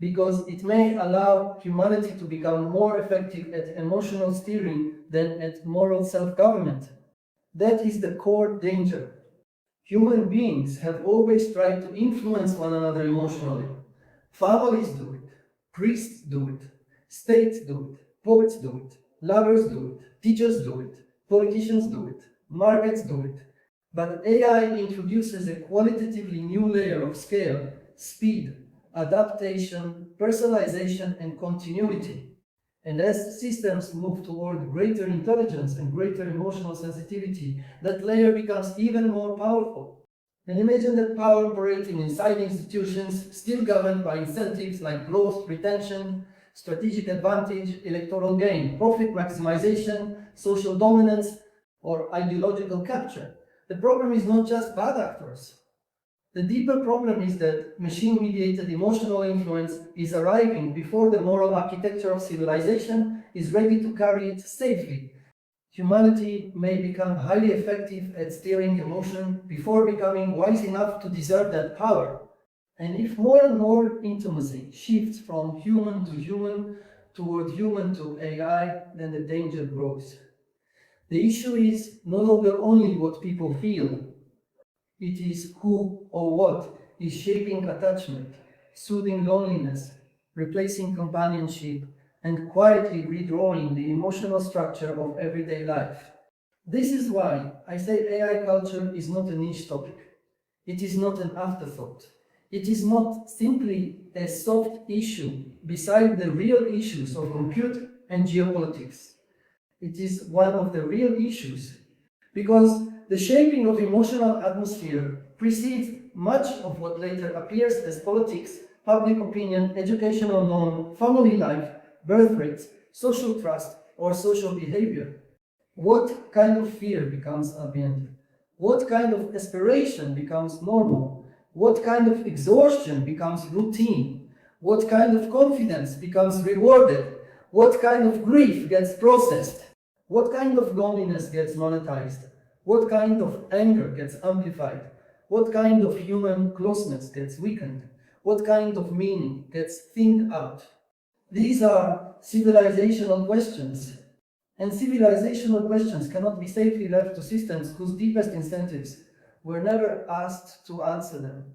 because it may allow humanity to become more effective at emotional steering than at moral self-government. That is the core danger. Human beings have always tried to influence one another emotionally. Families do it, priests do it, states do it, poets do it, lovers do it, teachers do it, politicians do it, markets do it. But AI introduces a qualitatively new layer of scale, speed, adaptation, personalization, and continuity. And as systems move toward greater intelligence and greater emotional sensitivity, that layer becomes even more powerful. And imagine that power operating inside institutions still governed by incentives like growth, retention, strategic advantage, electoral gain, profit maximization, social dominance, or ideological capture. The problem is not just bad actors. The deeper problem is that machine-mediated emotional influence is arriving before the moral architecture of civilization is ready to carry it safely. Humanity may become highly effective at steering emotion before becoming wise enough to deserve that power. And if more and more intimacy shifts from human to human toward human to AI, then the danger grows. The issue is no longer only what people feel, it is who or what is shaping attachment, soothing loneliness, replacing companionship, and quietly redrawing the emotional structure of everyday life. This is why I say AI culture is not a niche topic. It is not an afterthought. It is not simply a soft issue beside the real issues of compute and geopolitics. It is one of the real issues because the shaping of emotional atmosphere precedes much of what later appears as politics, public opinion, educational norm, family life, birth rates, social trust, or social behavior. What kind of fear becomes ambient? What kind of aspiration becomes normal? What kind of exhaustion becomes routine? What kind of confidence becomes rewarded? What kind of grief gets processed? What kind of loneliness gets monetized? What kind of anger gets amplified? What kind of human closeness gets weakened? What kind of meaning gets thinned out? These are civilizational questions, and civilizational questions cannot be safely left to systems whose deepest incentives were never asked to answer them.